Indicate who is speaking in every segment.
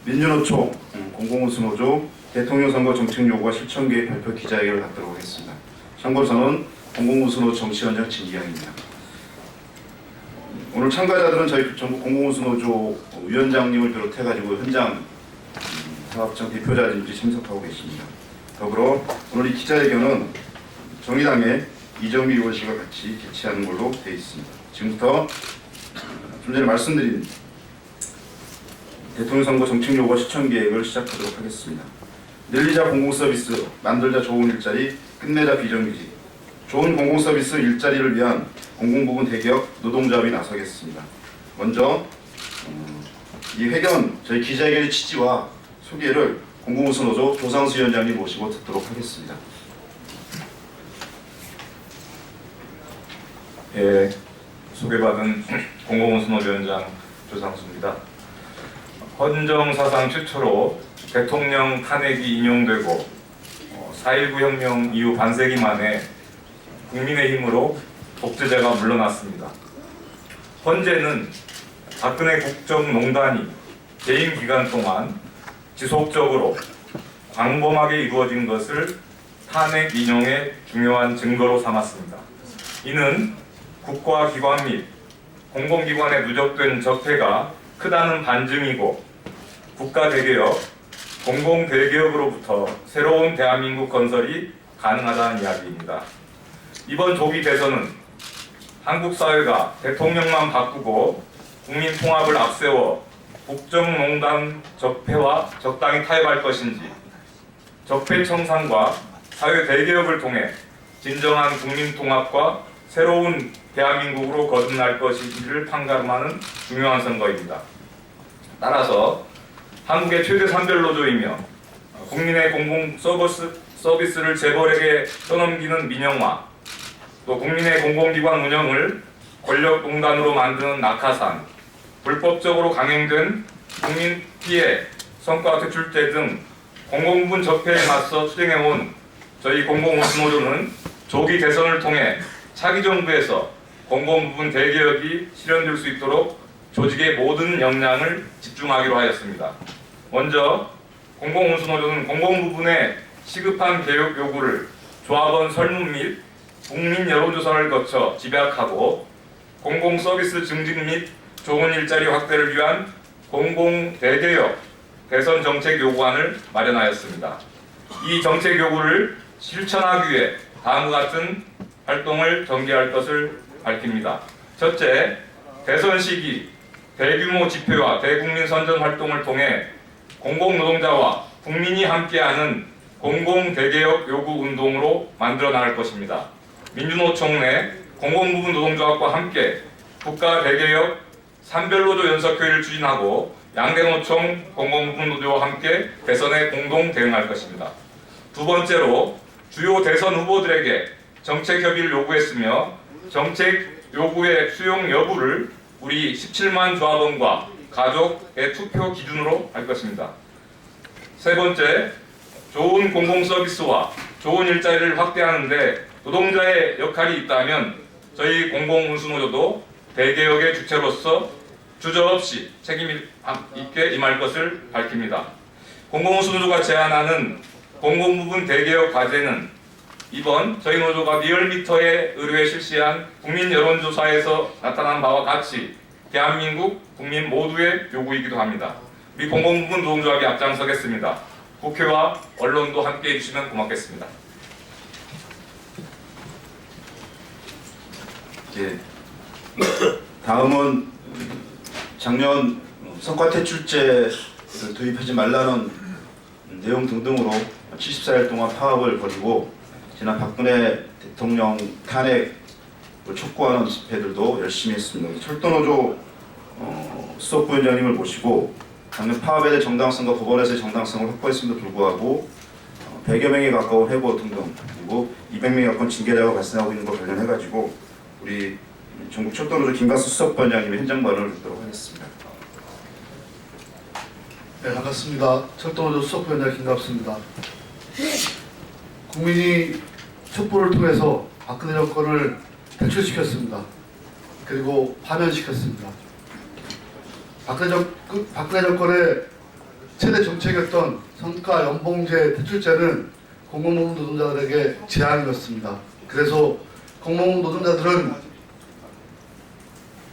Speaker 1: 민주노총 공공운수노조 대통령 선거 정책 요구와 실천 계획 발표 기자회견을 갖도록 하겠습니다. 참고로 저는 공공운수노조 정치위원장 진기영입니다. 오늘 참가자들은 저희 전국 공공운수노조 위원장님을 비롯해가지고 현장 사업장 대표자들이 참석하고 계십니다. 더불어 오늘 이 기자회견은 정의당의 이정미 의원씨가 같이 개최하는 걸로 되어 있습니다. 지금부터 좀 전에 말씀드린 대통령 선거 정책 요구와 실천 계획을 시작하도록 하겠습니다. 늘리자 공공서비스, 만들자 좋은 일자리, 끝내자 비정규직. 좋은 공공서비스 일자리를 위한 공공부문 대기업 노동조합이 나서겠습니다. 먼저 이 회견 저희 기자회견의 취지와 소개를 공공운수노조 조상수 위원장님 모시고 듣도록 하겠습니다.
Speaker 2: 예, 소개받은 공공운수노조 위원장 조상수입니다. 헌정사상 최초로 대통령 탄핵이 인용되고 4.19 혁명 이후 반세기 만에 국민의힘으로 독재자가 물러났습니다. 헌재는 박근혜 국정농단이 재임 기간 동안 지속적으로 광범하게 이루어진 것을 탄핵 인용의 중요한 증거로 삼았습니다. 이는 국가기관 및 공공기관에 누적된 적폐가 크다는 반증이고 국가대개혁, 공공대개혁으로부터 새로운 대한민국 건설이 가능하다는 이야기입니다. 이번 조기 대선은 한국 사회가 대통령만 바꾸고 국민 통합을 앞세워 국정농단 적폐와 적당히 타협할 것인지, 적폐 청산과 사회 대개혁을 통해 진정한 국민 통합과 새로운 대한민국으로 거듭날 것인지를 판가름하는 중요한 선거입니다. 따라서 한국의 최대 산별노조이며 국민의 공공 서비스를 재벌에게 떠넘기는 민영화, 또 국민의 공공기관 운영을 권력농단으로 만드는 낙하산, 불법적으로 강행된 국민 피해, 성과 퇴출제 등 공공부문 적폐에 맞서 투쟁해온 저희 공공운수노조는 조기 대선을 통해 차기 정부에서 공공부문 대개혁이 실현될 수 있도록 조직의 모든 역량을 집중하기로 하였습니다. 먼저 공공운수노조는 공공부문의 시급한 개혁 요구를 조합원 설문 및 국민 여론조사를 거쳐 집약하고 공공서비스 증진 및 좋은 일자리 확대를 위한 공공대개혁 대선 정책 요구안을 마련하였습니다. 이 정책 요구를 실천하기 위해 다음과 같은 활동을 전개할 것을 밝힙니다. 첫째, 대선 시기 대규모 집회와 대국민 선전 활동을 통해 공공노동자와 국민이 함께하는 공공대개혁 요구 운동으로 만들어 나갈 것입니다. 민주노총 내 공공부문 노동조합과 함께 국가대개혁 산별노조 연석회의를 추진하고 양대노총 공공부문 노조와 함께 대선에 공동 대응할 것입니다. 두 번째로 주요 대선 후보들에게 정책 협의를 요구했으며 정책 요구의 수용 여부를 우리 17만 조합원과 가족의 투표 기준으로 할 것입니다. 세 번째, 좋은 공공서비스와 좋은 일자리를 확대하는데 노동자의 역할이 있다면 저희 공공운수노조도 대개혁의 주체로서 주저없이 책임 있게 임할 것을 밝힙니다. 공공운수노조가 제안하는 공공부문 대개혁 과제는 이번 저희 노조가 리얼미터에 의뢰해 실시한 국민 여론조사에서 나타난 바와 같이 대한민국 국민 모두의 요구이기도 합니다. 우리 공공부문 노동조합이 앞장서겠습니다. 국회와 언론도 함께해 주시면 고맙겠습니다.
Speaker 1: 예. 다음은 작년 성과퇴출제를 도입하지 말라는 내용 등등으로 74일 동안 파업을 벌이고 지난 박근혜 대통령 탄핵을 촉구하는 집회들도 열심히 했습니다. 철도노조 수석부위원장님을 모시고 작년 파업에 대해 정당성과 법원에서의 정당성을 확보했음에도 불구하고 100여 명에 가까운 해고 등등 그리고 200명에 가까운 징계자가 발생하고 있는 것 관련해가지고 우리 전국 철도노조 김가수 수석부위원장님의 현장 발언을 듣도록 하겠습니다.
Speaker 3: 네, 반갑습니다. 철도노조 수석부위원장 김갑수입니다. 국민이 촛불을 통해서 박근혜 정권을 퇴출시켰습니다. 그리고 파면시켰습니다. 박근혜 정권의 최대 정책이었던 성과 연봉제 대출제는 공공부문 노동자들에게 재앙이었습니다. 그래서 공공부문 노동자들은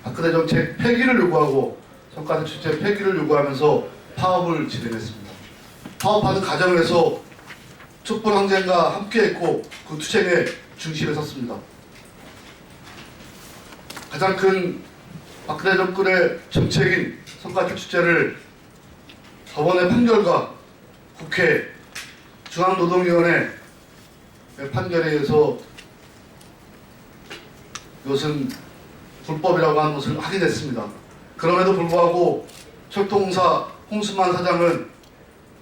Speaker 3: 박근혜 정책 폐기를 요구하고 성과 대출제 폐기를 요구하면서 파업을 진행했습니다. 파업하는 과정에서 촛불 항쟁과 함께했고 그 투쟁의 중심에 섰습니다. 가장 큰 박근혜 정권의 정책인 성과대출제를 법원의 판결과 국회 중앙노동위원회 판결에 의해서 이것은 불법이라고 하는 것을 확인했습니다. 그럼에도 불구하고 철도공사 홍순만 사장은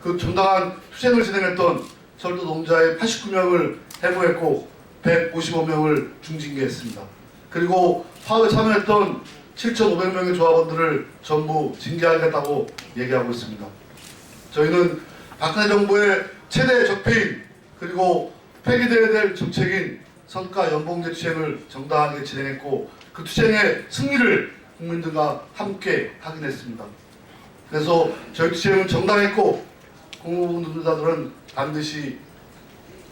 Speaker 3: 그 정당한 투쟁을 진행했던 철도 노동자의 89명을 해고했고 155명을 중징계했습니다. 그리고 파업에 참여했던 7,500명의 조합원들을 전부 징계하겠다고 얘기하고 있습니다. 저희는 박근혜 정부의 최대 적폐인 그리고 폐기되어야 될 정책인 성과 연봉제 투쟁을 정당하게 진행했고 그 투쟁의 승리를 국민들과 함께 확인했습니다. 그래서 저희 투쟁은 정당했고 공무원 노동자들은 반드시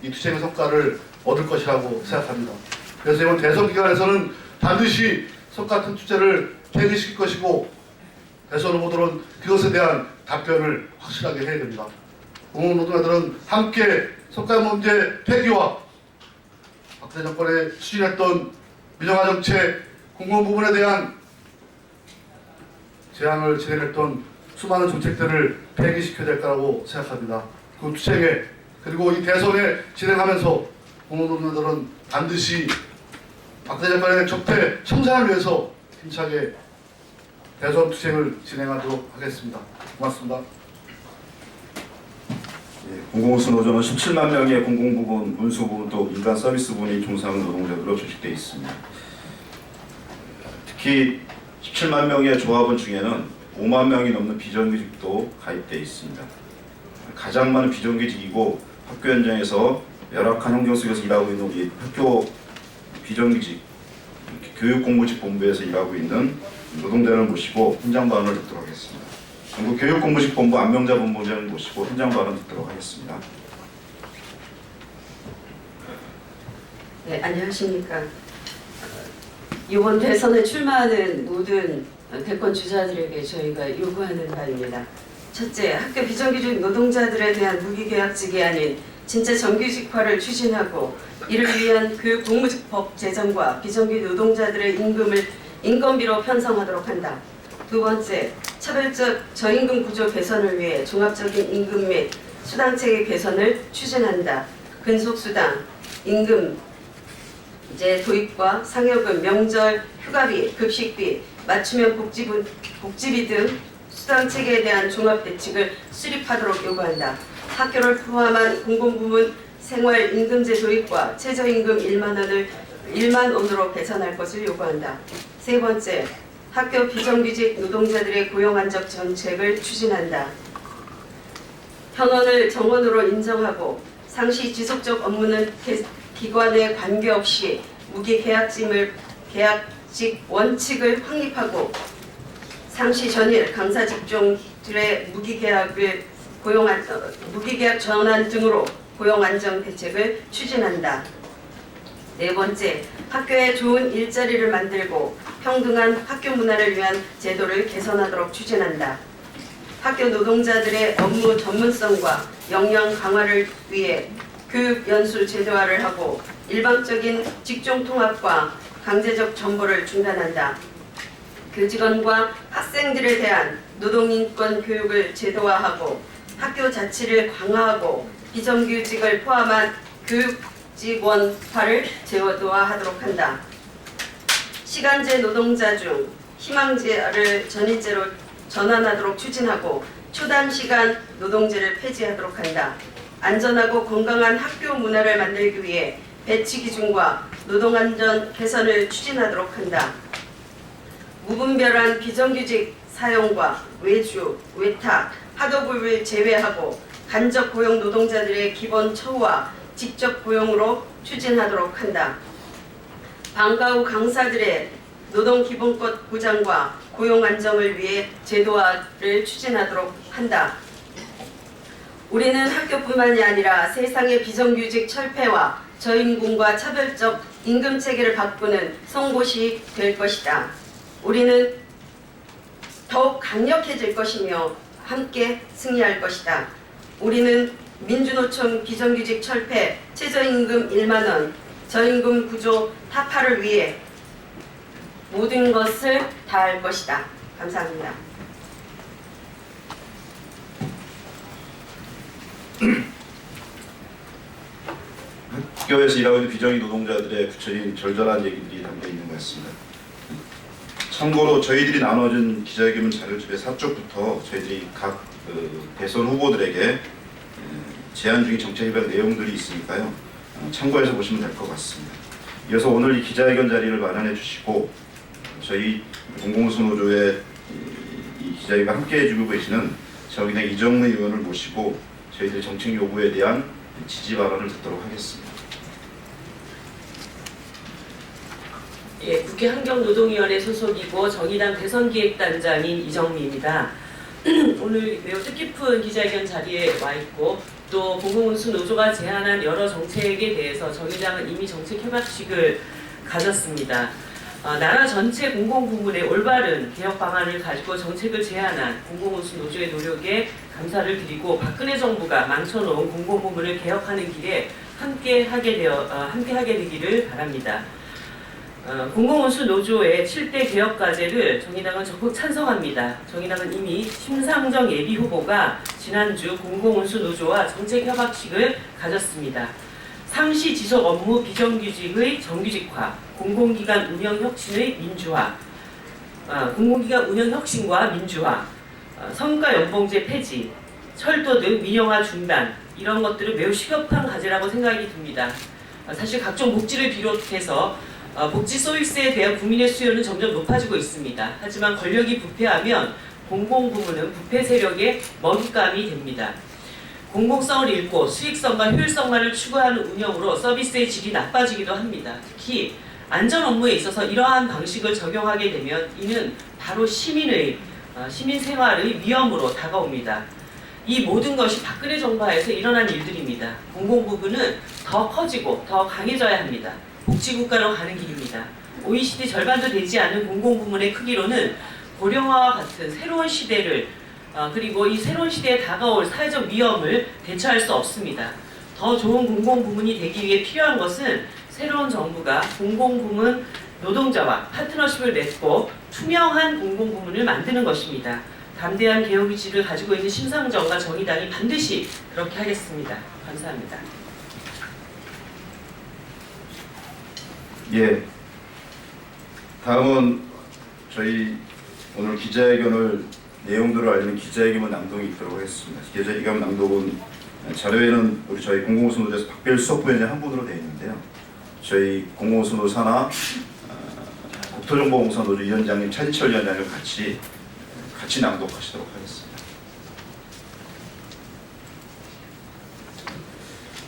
Speaker 3: 이 투쟁의 성과를 얻을 것이라고 생각합니다. 그래서 이번 대선 기간에서는 반드시 성과 투쟁을 폐기시킬 것이고 대선 후보들은 그것에 대한 답변을 확실하게 해야 됩니다. 공무원 노동자들은 함께 성과 문제 폐기와 박근혜 정권에 추진했던 민영화 정책, 공무원 부분에 대한 제안을 진행했던 수많은 정책들을 폐기시켜야 될 거라고 생각합니다. 그 투쟁에 그리고 이 대선에 진행하면서 공무원 노동자들은 반드시 박근혜 정권의 적폐 청산을 위해서 힘차게 대선 투쟁을 진행하도록 하겠습니다. 고맙습니다.
Speaker 1: 공공운수 노조는 17만 명의 공공부문, 운수부문 또 민간 서비스 부문이 종사하는 노동자들로 조직되어 있습니다. 특히 17만 명의 조합원 중에는 5만 명이 넘는 비정규직도 가입되어 있습니다. 가장 많은 비정규직이고 학교 현장에서 열악한 환경 속에서 일하고 있는 우리 학교 비정규직 교육공무직본부에서 일하고 있는 노동자를 모시고 현장 발언을 듣도록 하겠습니다. 전국 교육공무직본부 안명자 본부장을 모시고 현장 발언 듣도록 하겠습니다.
Speaker 4: 네, 안녕하십니까. 이번 대선에 출마하는 모든 대권 주자들에게 저희가 요구하는 바입니다. 첫째, 학교 비정규직 노동자들에 대한 무기계약직이 아닌 진짜 정규직화를 추진하고 이를 위한 교육공무직법 제정과 비정규직 노동자들의 임금을 인건비로 편성하도록 한다. 두 번째, 차별적 저임금 구조 개선을 위해 종합적인 임금 및 수당체계 개선을 추진한다. 근속수당, 임금제 도입과 상여금, 명절, 휴가비, 급식비, 맞춤형 복지비 등 수당체계에 대한 종합대책을 수립하도록 요구한다. 학교를 포함한 공공부문 생활임금제 도입과 최저임금 1만 원으로 개선할 것을 요구한다. 세 번째, 학교 비정규직 노동자들의 고용 안정 정책을 추진한다. 현원을 정원으로 인정하고 상시 지속적 업무는 기관에 관계없이 무기계약직 원칙을 확립하고 상시 전일 강사 직종들의 무기계약 전환 등으로 고용 안정 대책을 추진한다. 네 번째, 학교에 좋은 일자리를 만들고 평등한 학교 문화를 위한 제도를 개선하도록 추진한다. 학교 노동자들의 업무 전문성과 역량 강화를 위해 교육 연수 제도화를 하고 일방적인 직종 통합과 강제적 전보를 중단한다. 교직원과 학생들에 대한 노동인권 교육을 제도화하고 학교 자치를 강화하고 비정규직을 포함한 교육직원화를 제도화하도록 한다. 시간제 노동자 중 희망제를 전입제로 전환하도록 추진하고 초단시간 노동제를 폐지하도록 한다. 안전하고 건강한 학교 문화를 만들기 위해 배치 기준과 노동안전 개선을 추진하도록 한다. 무분별한 비정규직 사용과 외주, 외탁, 학업을 제외하고 간접 고용 노동자들의 기본 처우와 직접 고용으로 추진하도록 한다. 방과 후 강사들의 노동기본권 보장과 고용 안정을 위해 제도화를 추진하도록 한다. 우리는 학교뿐만이 아니라 세상의 비정규직 철폐와 저임금과 차별적 임금 체계를 바꾸는 송곳이 될 것이다. 우리는 더욱 강력해질 것이며 함께 승리할 것이다. 우리는 민주노총 비정규직 철폐, 최저임금 1만 원, 저임금 구조 타파를 위해 모든 것을 다할 것이다. 감사합니다.
Speaker 1: 학교에서 일하고 있는 비정규 노동자들의 구체적인 절절한 얘기들이 담겨 있는 것 같습니다. 참고로 저희들이 나눠준 기자회견 자료집의 4쪽부터 저희들이 각 대선 후보들에게 제안 중인 정책 입안 내용들이 있으니까요. 참고해서 보시면 될 것 같습니다. 이어서 오늘 이 기자회견 자리를 마련해 주시고 저희 공공운수노조의 이 기자회견과 함께 해주고 계시는 정의당 이정래 의원을 모시고 저희들의 정책 요구에 대한 지지 발언을 듣도록 하겠습니다.
Speaker 5: 예, 국회 환경노동위원회 소속이고 정의당 대선기획단장인 이정미입니다. 오늘 매우 뜻깊은 기자회견 자리에 와 있고 또 공공운수노조가 제안한 여러 정책에 대해서 정의당은 이미 정책 협약식을 가졌습니다. 나라 전체 공공부문의 올바른 개혁 방안을 가지고 정책을 제안한 공공운수노조의 노력에 감사를 드리고 박근혜 정부가 망쳐놓은 공공부문을 개혁하는 길에 함께하게 되기를 바랍니다. 공공운수노조의 7대 개혁 과제를 정의당은 적극 찬성합니다. 정의당은 이미 심상정 예비 후보가 지난주 공공운수노조와 정책협약식을 가졌습니다. 상시 지속 업무 비정규직의 정규직화, 공공기관 운영 혁신의 민주화, 공공기관 운영 혁신과 민주화, 성과 연봉제 폐지, 철도 등 민영화 중단 이런 것들은 매우 시급한 과제라고 생각이 듭니다. 사실 각종 복지를 비롯해서 복지 서비스에 대한 국민의 수요는 점점 높아지고 있습니다. 하지만 권력이 부패하면 공공부문은 부패 세력의 먹잇감이 됩니다. 공공성을 잃고 수익성과 효율성만을 추구하는 운영으로 서비스의 질이 나빠지기도 합니다. 특히 안전 업무에 있어서 이러한 방식을 적용하게 되면 이는 바로 시민 생활의 위험으로 다가옵니다. 이 모든 것이 박근혜 정부하에서 일어난 일들입니다. 공공부문은 더 커지고 더 강해져야 합니다. 복지국가로 가는 길입니다. OECD 절반도 되지 않는 공공부문의 크기로는 고령화와 같은 새로운 시대를 그리고 이 새로운 시대에 다가올 사회적 위험을 대처할 수 없습니다. 더 좋은 공공부문이 되기 위해 필요한 것은 새로운 정부가 공공부문 노동자와 파트너십을 맺고 투명한 공공부문을 만드는 것입니다. 담대한 개혁 의지를 가지고 있는 심상정과 정의당이 반드시 그렇게 하겠습니다. 감사합니다.
Speaker 1: 예. 다음은 저희 오늘 기자회견을 내용들을 알리는 기자회견 낭독이 있도록 하겠습니다. 기자회견 낭독은 자료에는 저희 공공운수노조에서 박별수 부위원장 한 분으로 되어 있는데요. 저희 공공운수노조 산하 국토정보공사노조 위원장님 차진철 위원장님 같이 낭독하시도록 하겠습니다.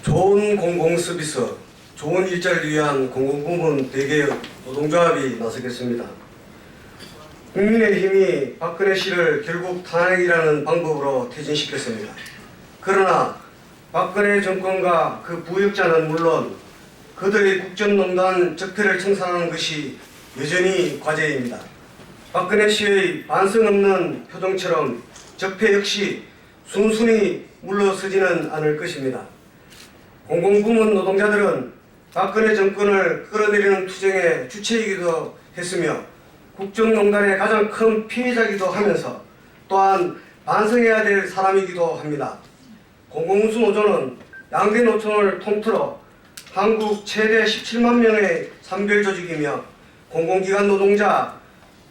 Speaker 6: 좋은 공공서비스, 좋은 일자리를 위한 공공부문 대개혁 노동조합이 나서겠습니다. 국민의힘이 박근혜 씨를 결국 탄핵이라는 방법으로 퇴진시켰습니다. 그러나 박근혜 정권과 그 부역자는 물론 그들의 국정농단 적폐를 청산하는 것이 여전히 과제입니다. 박근혜 씨의 반성 없는 표정처럼 적폐 역시 순순히 물러서지는 않을 것입니다. 공공부문 노동자들은 박근혜 정권을 끌어내리는 투쟁의 주체이기도 했으며 국정농단의 가장 큰 피해자이기도 하면서 또한 반성해야 될 사람이기도 합니다. 공공운수노조는 양대 노총을 통틀어 한국 최대 17만 명의 산별조직이며 공공기관 노동자,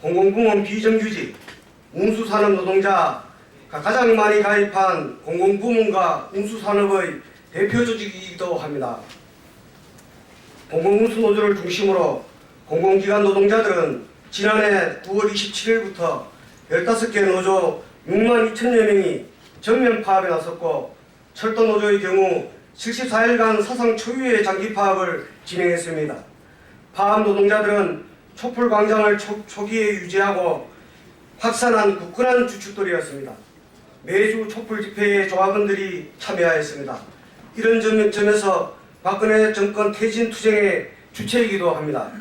Speaker 6: 공공부문 비정규직, 운수산업 노동자가 가장 많이 가입한 공공부문과 운수산업의 대표조직이기도 합니다. 공공운수노조를 중심으로 공공기관 노동자들은 지난해 9월 27일부터 15개 노조 6만 2천여 명이 전면 파업에 나섰고 철도노조의 경우 74일간 사상 초유의 장기 파업을 진행했습니다. 파업 노동자들은 촛불광장을 초기에 유지하고 확산한 굳건한 주춧돌이었습니다. 매주 촛불 집회에 조합원들이 참여하였습니다. 이런 점에서 박근혜 정권 퇴진 투쟁의 주체이기도 합니다.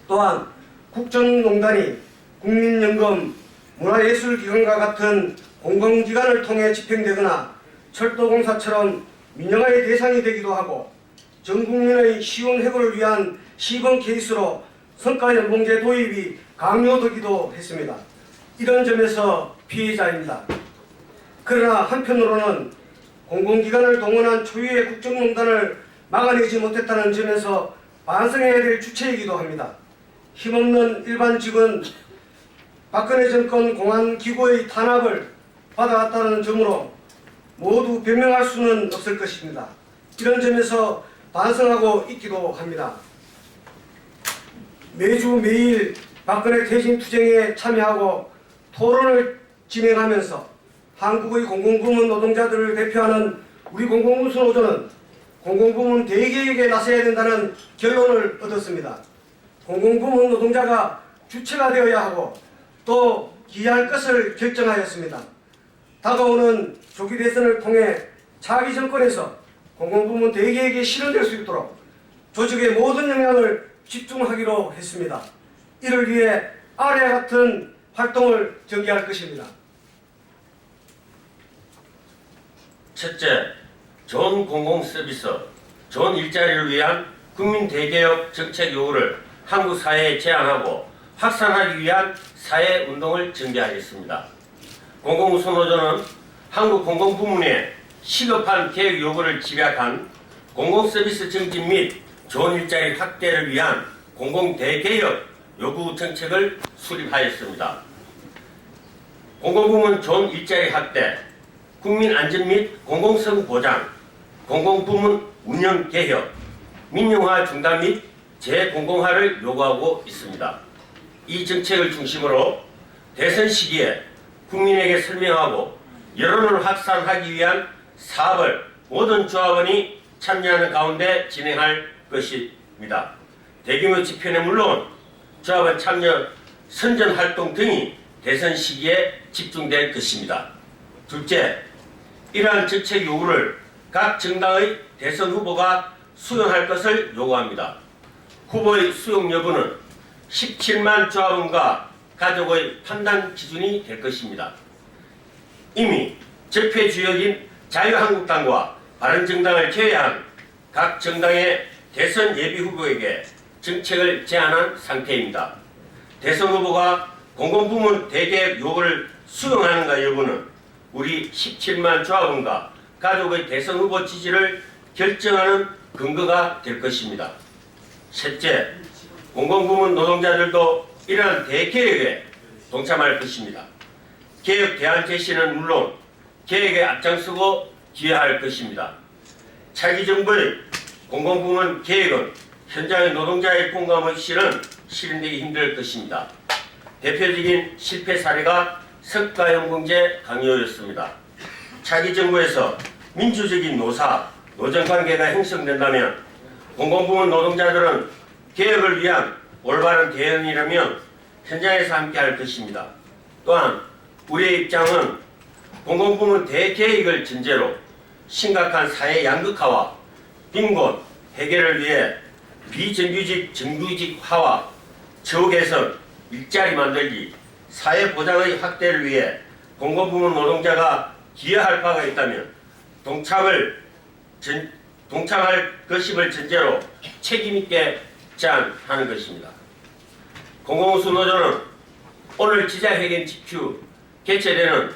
Speaker 6: 또한 국정농단이 국민연금, 문화예술기관과 같은 공공기관을 통해 집행되거나 철도공사처럼 민영화의 대상이 되기도 하고 전 국민의 쉬운 해고를 위한 시범 케이스로 성과연봉제 도입이 강요되기도 했습니다. 이런 점에서 피해자입니다. 그러나 한편으로는 공공기관을 동원한 초유의 국정농단을 막아내지 못했다는 점에서 반성해야 될 주체이기도 합니다. 힘없는 일반직은 박근혜 정권 공안기구의 탄압을 받아왔다는 점으로 모두 변명할 수는 없을 것입니다. 이런 점에서 반성하고 있기도 합니다. 매주 매일 박근혜 퇴진 투쟁에 참여하고 토론을 진행하면서 한국의 공공부문 노동자들을 대표하는 우리 공공운수노조는 공공부문 대개혁에 나서야 된다는 결론을 얻었습니다. 공공부문 노동자가 주체가 되어야 하고 또 기여할 것을 결정하였습니다. 다가오는 조기 대선을 통해 차기 정권에서 공공부문 대개혁에 실현될 수 있도록 조직의 모든 역량을 집중하기로 했습니다. 이를 위해 아래와 같은 활동을 전개할 것입니다.
Speaker 7: 첫째, 좋은 공공서비스, 좋은 일자리를 위한 국민 대개혁 정책 요구를 한국 사회에 제안하고 확산하기 위한 사회운동을 전개하겠습니다. 공공운수노조는 한국 공공부문의 시급한 개혁 요구를 집약한 공공서비스 증진 및 좋은 일자리 확대를 위한 공공대개혁 요구 정책을 수립하였습니다. 공공부문 좋은 일자리 확대, 국민 안전 및 공공성 보장, 공공부문 운영 개혁, 민영화 중단 및 재공공화를 요구하고 있습니다. 이 정책을 중심으로 대선 시기에 국민에게 설명하고 여론을 확산하기 위한 사업을 모든 조합원이 참여하는 가운데 진행할 것입니다. 대규모 집회는 물론 조합원 참여 선전 활동 등이 대선 시기에 집중될 것입니다. 둘째, 이러한 정책 요구를 각 정당의 대선 후보가 수용할 것을 요구합니다. 후보의 수용 여부는 17만 조합원과 가족의 판단 기준이 될 것입니다. 이미 적폐 주역인 자유한국당과 바른정당을 제외한 각 정당의 대선 예비 후보에게 정책을 제안한 상태입니다. 대선 후보가 공공부문 대개혁 요구를 수용하는가 여부는 우리 17만 조합원과 가족의 대선 후보 지지를 결정하는 근거가 될 것입니다. 셋째, 공공부문 노동자들도 이러한 대개혁에 동참할 것입니다. 개혁 대안 제시는 물론 개혁에 앞장서고 기여할 것입니다. 차기 정부의 공공부문 개혁은 현장의 노동자의 공감 없이는 실현되기 힘들 것입니다. 대표적인 실패 사례가 성과연봉제 강요였습니다. 차기 정부에서 민주적인 노정관계가 형성된다면 공공부문 노동자들은 개혁을 위한 올바른 대응이라면 현장에서 함께할 것입니다. 또한 우리의 입장은 공공부문 대개혁을 전제로 심각한 사회 양극화와 빈곤 해결을 위해 비정규직 정규직화와 처우 개선, 일자리 만들기, 사회보장의 확대를 위해 공공부문 노동자가 기여할 바가 있다면 동참할 것임을 전제로 책임있게 제안하는 것입니다. 공공운수노조는 오늘 기자회견 직후 개최되는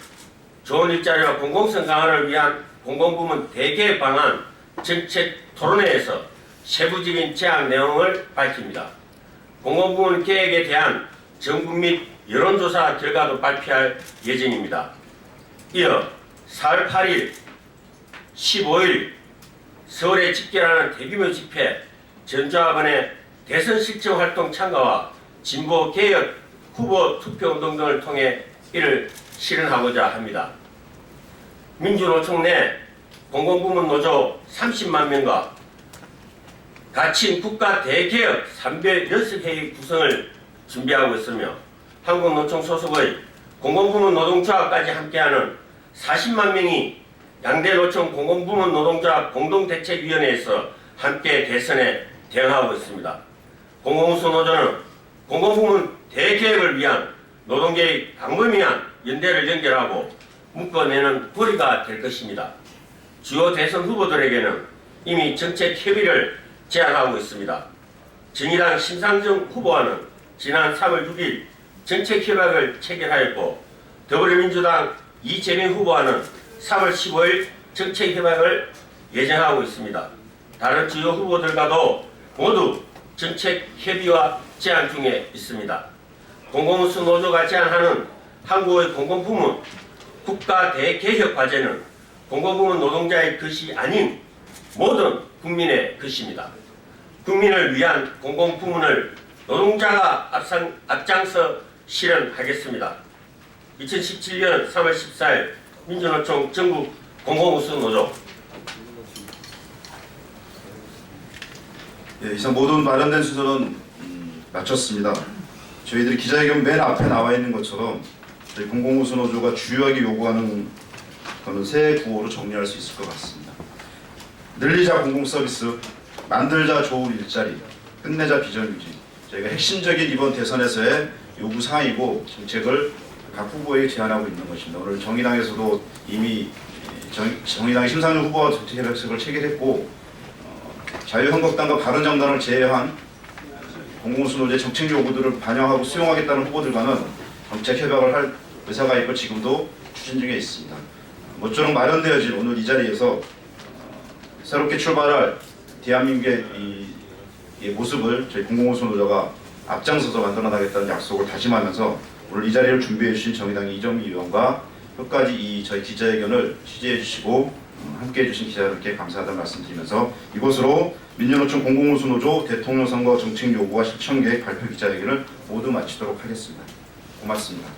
Speaker 7: 좋은 일자리와 공공성 강화를 위한 공공부문 대개혁 방안 정책 토론회에서 세부적인 제안 내용을 밝힙니다. 공공부문 개혁에 대한 정부 및 여론조사 결과도 발표할 예정입니다. 이어 4월 8일, 15일 서울에 집결하는 대규모 집회, 전조합원의 대선 실정 활동 참가와 진보 개혁 후보 투표운동 등을 통해 이를 실현하고자 합니다. 민주노총 내 공공부문 노조 30만 명과 가칭 국가 대개혁 3별 연습회의 구성을 준비하고 있으며 한국노총 소속의 공공부문 노동조합까지 함께하는 40만 명이 양대 노총 공공부문 노동자 공동대책위원회에서 함께 대선에 대응하고 있습니다. 공공운수 노조는 공공부문 대개혁을 위한 노동계의 광범위한 연대를 연결하고 묶어내는 고리가 될 것입니다. 주요 대선 후보들에게는 이미 정책 협의를 제안하고 있습니다. 정의당 심상정 후보와는 지난 3월 6일 정책 협약을 체결하였고 더불어민주당 이재명 후보와는 3월 15일 정책 협약을 예정하고 있습니다. 다른 주요 후보들과도 모두 정책 협의와 제안 중에 있습니다. 공공운수 노조가 제안하는 한국의 공공부문 국가 대개혁 과제는 공공부문 노동자의 것이 아닌 모든 국민의 것입니다. 국민을 위한 공공부문을 노동자가 앞장서 실현하겠습니다. 2017년 3월 14일 민주노총 전국 공공운수 노조.
Speaker 1: 예, 이상 모든 마련된 순서는 마쳤습니다. 저희들이 기자회견 맨 앞에 나와 있는 것처럼 저희 공공운수 노조가 주요하게 요구하는 거는 세 구호로 정리할 수 있을 것 같습니다. 늘리자 공공서비스, 만들자 좋은 일자리, 끝내자 비정규직. 저희가 핵심적인 이번 대선에서의 요구 사항이고 정책을 각 후보에게 제안하고 있는 것입니다. 오늘 정의당에서도 이미 정의당의 심상정 후보와 정책 협약서를 체결했고 자유한국당과 바른정당을 제외한 공공운수 노조의 정책 요구들을 반영하고 수용하겠다는 후보들과는 정책 협약을 할 의사가 있고 지금도 추진 중에 있습니다. 모쪼록 마련되어진 오늘 이 자리에서 새롭게 출발할 대한민국의 이 모습을 저희 공공운수 노조가 앞장서서 만들어나겠다는 약속을 다짐하면서 오늘 이 자리를 준비해 주신 정의당의 이정미 의원과 끝까지 저희 기자회견을 취재해 주시고 함께해 주신 기자 여러분께 감사하다는 말씀드리면서 이것으로 민주노총 공공운수 노조 대통령 선거 정책 요구와 실천 계획 발표 기자회견을 모두 마치도록 하겠습니다. 고맙습니다.